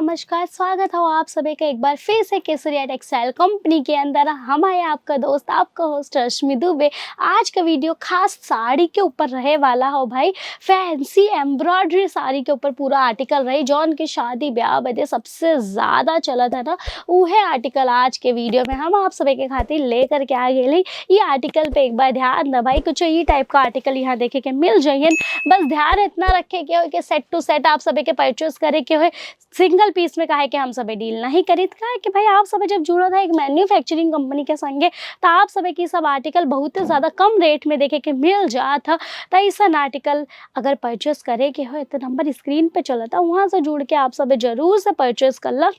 नमस्कार, स्वागत हो आप सभी का एक बार फिर से केसरिया टेक्सटाइल कंपनी के अंदर। हम आए आपका दोस्त, आपका होस्ट रश्मि दुबे। आज का वीडियो खास साड़ी के ऊपर रहे वाला हो भाई। फैंसी एम्ब्रॉयडरी साड़ी के ऊपर पूरा आर्टिकल रही, जौन की शादी ब्याह बदे सबसे ज़्यादा चला था ना, वह आर्टिकल आज के वीडियो में हम आप सभी के खातिर लेकर के आ गए। ये आर्टिकल पे एक बार ध्यान ना भाई, कुछ ये टाइप का आर्टिकल यहाँ देखे के मिल जाइए। बस ध्यान इतना रखे कि सेट टू सेट आप सभी के परचेस करे के हो, सिंगल पीस में काहे कि हम सब डील नहीं करीत का है कि भाई आप सब जब जुड़ा था एक मैन्युफैक्चरिंग कंपनी के संगे, तो आप सब की सब आर्टिकल बहुत ज़्यादा कम रेट में देखे के मिल जाता। तो ऐसा आर्टिकल अगर परचेस करे के हो तो नंबर स्क्रीन पे चला था, वहाँ से जुड़ के आप सब जरूर से परचेस कर ला।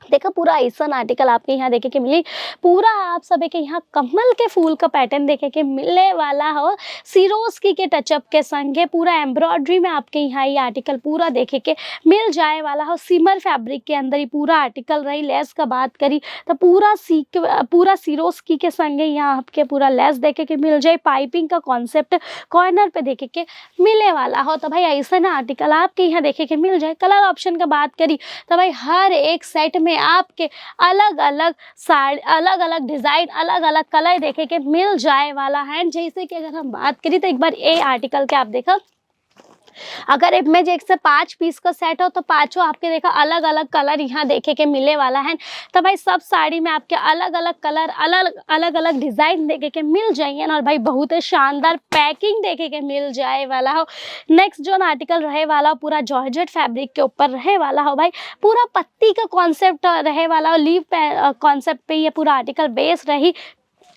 देखा पूरा ऐसा आर्टिकल आपके यहाँ देखे के मिली, पूरा आप सभी के यहाँ कमल के फूल का पैटर्न देखे के मिलने वाला हो, सिरोस्की के टचअप के संगे पूरा एम्ब्रॉयडरी में आपके यहाँ ये आर्टिकल पूरा देखे के मिल जाए वाला हो। सिमर फैब्रिक के अंदर ही पूरा आर्टिकल रही। लेस का बात करी तो पूरा सिरोस्की के संगे यहाँ आपके पूरा लेस देखे के मिल जाए। पाइपिंग का कॉन्सेप्ट कॉर्नर पे देखे के मिलने वाला हो। तो भाई ऐसा ना आर्टिकल आपके यहाँ देखे के मिल जाए। कलर ऑप्शन का बात करी तो भाई हर एक सेट में आपके अलग अलग साड़ी, अलग अलग डिजाइन, अलग अलग कलर देखे के मिल जाए वाला है। जैसे कि अगर हम बात करें तो एक बार ये आर्टिकल के आप देखा, अगर इनमें एक से 5 पीस का सेट हो तो पांचों आपके देखा अलग अलग कलर यहाँ देखे के मिले वाला है। तो भाई सब साड़ी में आपके अलग अलग कलर, अलग अलग डिजाइन देखे के मिल जाइए और भाई बहुत शानदार पैकिंग देखे के मिल जाए वाला हो। नेक्स्ट जो आर्टिकल रहे वाला हो पूरा जॉर्जेट फैब्रिक के ऊपर रहे वाला हो भाई। पूरा पत्ती का कॉन्सेप्ट रहे वाला हो, लीव कॉन्सेप्ट पे ये पूरा आर्टिकल बेस रही।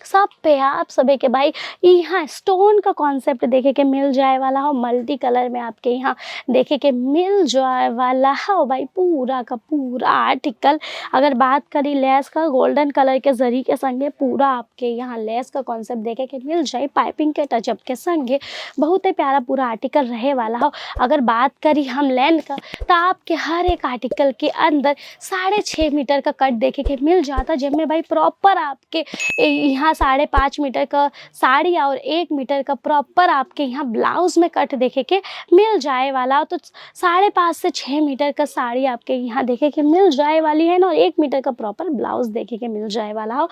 सब पे आप सभी के भाई यहाँ स्टोन का कॉन्सेप्ट देखे के मिल जाए वाला हो, मल्टी कलर में आपके यहाँ देखे के मिल जाए वाला हो भाई। पूरा का पूरा आर्टिकल अगर बात करी लेस का, गोल्डन कलर के जरी के संगे पूरा आपके यहाँ लेस का कॉन्सेप्ट देखे के मिल जाए। पाइपिंग के टचअप के संगे बहुत ही प्यारा पूरा आर्टिकल रहे वाला हो। अगर बात करी हम लेंथ का तो आपके हर एक आर्टिकल के अंदर 6.5 मीटर का कट देखे के मिल जाता, जिनमें भाई प्रॉपर आपके यहाँ 5.5 मीटर का साड़ी और 1 मीटर का प्रॉपर आपके यहाँ ब्लाउज में कट देखे के मिल जाए वाला हो। तो 5.5 से 6 मीटर का साड़ी आपके यहाँ देखे के मिल जाए वाली है ना, और 1 मीटर का प्रॉपर ब्लाउज देखे के मिल जाए वाला हो।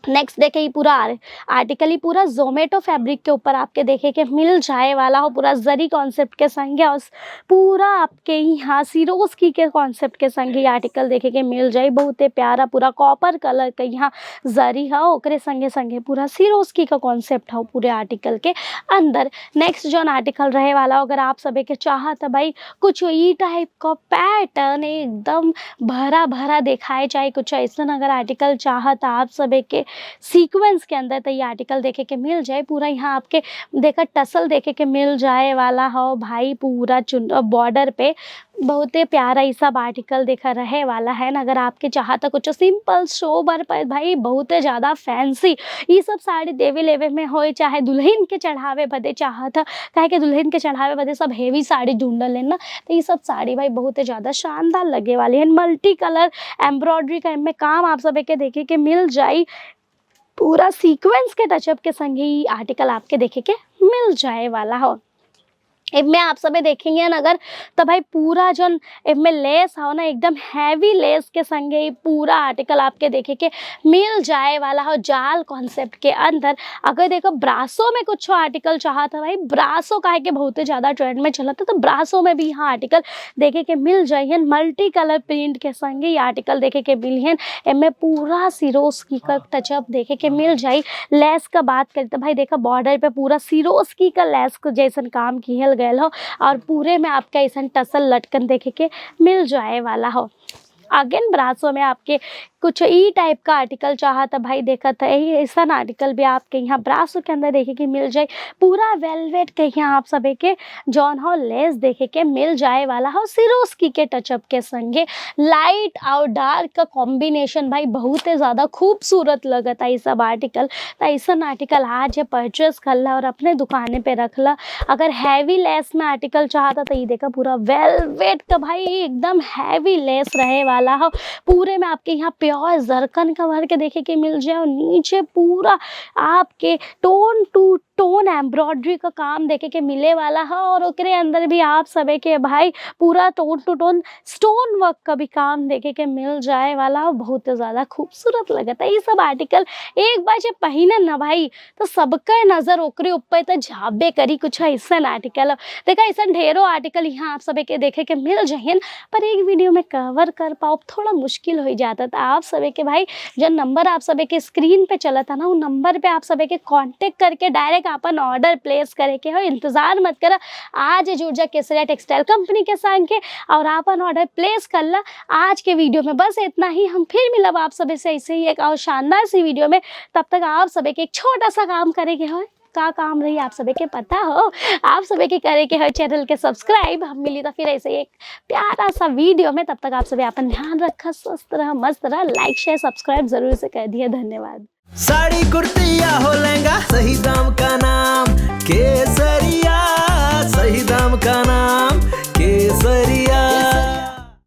नेक्स्ट देखे ये पूरा आर्टिकल ही पूरा जोमेटो फैब्रिक के ऊपर आपके देखे के मिल जाए वाला हो, पूरा जरी कॉन्सेप्ट के संगे और पूरा आपके यहाँ सिरोस्की के कॉन्सेप्ट के संगे आर्टिकल देखे के मिल जाए। बहुत ही प्यारा पूरा कॉपर कलर का यहाँ जरी है, ओकरे संगे संगे पूरा सिरोस्की का कॉन्सेप्ट है पूरे आर्टिकल के अंदर। नेक्स्ट जो आर्टिकल रहे वाला, अगर आप सभी के चाहत भाई कुछ ई टाइप का पैटर्न एकदम भरा भरा दिखाए, चाहे कुछ ऐसा अगर आर्टिकल चाहत आप सभी के सीक्वेंस के अंदर, तो ये आर्टिकल देखे के मिल जाए। पूरा यहाँ आपके देखा टसल देखे के मिल जाए वाला हो भाई। पूरा बॉर्डर पे बहुत ही प्यारा ये सब आर्टिकल देखा रहे वाला है ना। अगर आपके चाहता कुछ सिंपल सोबर पर भाई बहुत ज़्यादा फैंसी ये सब साड़ी देवे लेवे में हो, चाहे दुल्हन के चढ़ावे बदे चाहता, काहे कि दुल्हन के चढ़ावे बदे सब हेवी साड़ी ढूंढल है ना, तो ये सब साड़ी भाई बहुत ज़्यादा शानदार लगे वाली है। मल्टी कलर एम्ब्रॉयडरी का इनमें काम आप सब के देखे के मिल जाए। पूरा सीक्वेंस के टचअप के संग ही आर्टिकल आपके देखे के मिल जाए वाला हो। इनमें आप सभी देखेंगे ना अगर तो भाई पूरा जो इनमें लेस हो ना, एकदम हैवी लेस के संगे ही पूरा आर्टिकल आपके देखे के मिल जाए वाला हो जाल कॉन्सेप्ट के अंदर। अगर देखो ब्रासो में कुछ आर्टिकल चाहा था भाई, ब्रासो का है कि बहुत ही ज़्यादा ट्रेंड में चला था, तो ब्रासो में भी यहाँ आर्टिकल देखे के मिल जाइए। मल्टी कलर प्रिंट के संगे ये आर्टिकल देखे के मिलिए। इनमें पूरा सिरोस्की का टचअप देखे के मिल जाए। लेस का बात करें तो भाई देखा बॉर्डर पे पूरा सिरोस्की का लेस को जैसन काम किया गया हो, और पूरे में आपका ऐसा टसल लटकन देखे के मिल जाए वाला हो। अगेन ब्रासो में आपके कुछ ई टाइप का आर्टिकल चाहा था भाई, देखा था यही ऐसा आर्टिकल भी आपके यहाँ ब्रासो के अंदर देखे के मिल जाए। पूरा वेलवेट के यहाँ आप सभी के जॉन हो लेस देखे के मिल जाए वाला हो। सिरोस्की के टचअप के संगे लाइट और डार्क का कॉम्बिनेशन भाई बहुत ही ज़्यादा खूबसूरत लगता है ये सब आर्टिकल। तो ऐसा आर्टिकल आज परचेस कर ला और अपने दुकान पे रख ला। अगर हैवी लेस में आर्टिकल चाहता तो ये देखा पूरा वेलवेट का भाई एकदम हैवी लेस रहे वाला हो। पूरे में आपके यहाँ प्योर जरकन का वर्क देखे के मिल जाए, और नीचे पूरा आपके टोन टू स्टोन एम्ब्रॉयडरी का काम देखे के मिले वाला है और ओकरे अंदर भी आप सभी के भाई पूरा tone to tone stone work का भी काम देखे के मिल जाए वाला है। बहुत ज़्यादा खूबसूरत लगता है ये सब आर्टिकल। एक बार जब पहिनन ना भाई तो सबके नज़र ओकरे ऊपर तो झाबे करी। कुछ ऐसा आर्टिकल देखा, ऐसा ढेरों आर्टिकल यहाँ आप सभी के देखे के मिल जाइन, पर एक वीडियो में कवर कर पाओ थोड़ा मुश्किल हो जाता। था आप सभी के भाई जो नंबर आप सभी के स्क्रीन पे चला था ना, वो नंबर पे आप सभी के कांटेक्ट करके डायरेक्ट अपन ऑर्डर प्लेस करे के हो। इंतजार मत करा, आज जुड़ जा केसरिया टेक्सटाइल कंपनी के संग के और अपन ऑर्डर प्लेस कर ला। आज के वीडियो में बस इतना ही, हम फिर मिलब आप सभी से ऐसे ही एक और शानदार सी वीडियो में। तब तक आप सभी के एक छोटा सा काम करेंगे हो, का काम रही आप सभी के पता हो, आप सभी के करे के हर चैनल के सब्सक्राइब। हम मिली तो फिर ऐसे एक प्यारा सा वीडियो में। तब तक आप सभी अपन ध्यान रखा, स्वस्थ रहा, मस्त रहा। लाइक शेयर सब्सक्राइब जरूर से कर दिया। धन्यवाद। साड़ी कुर्ती या हो लहंगा, सही दाम का नाम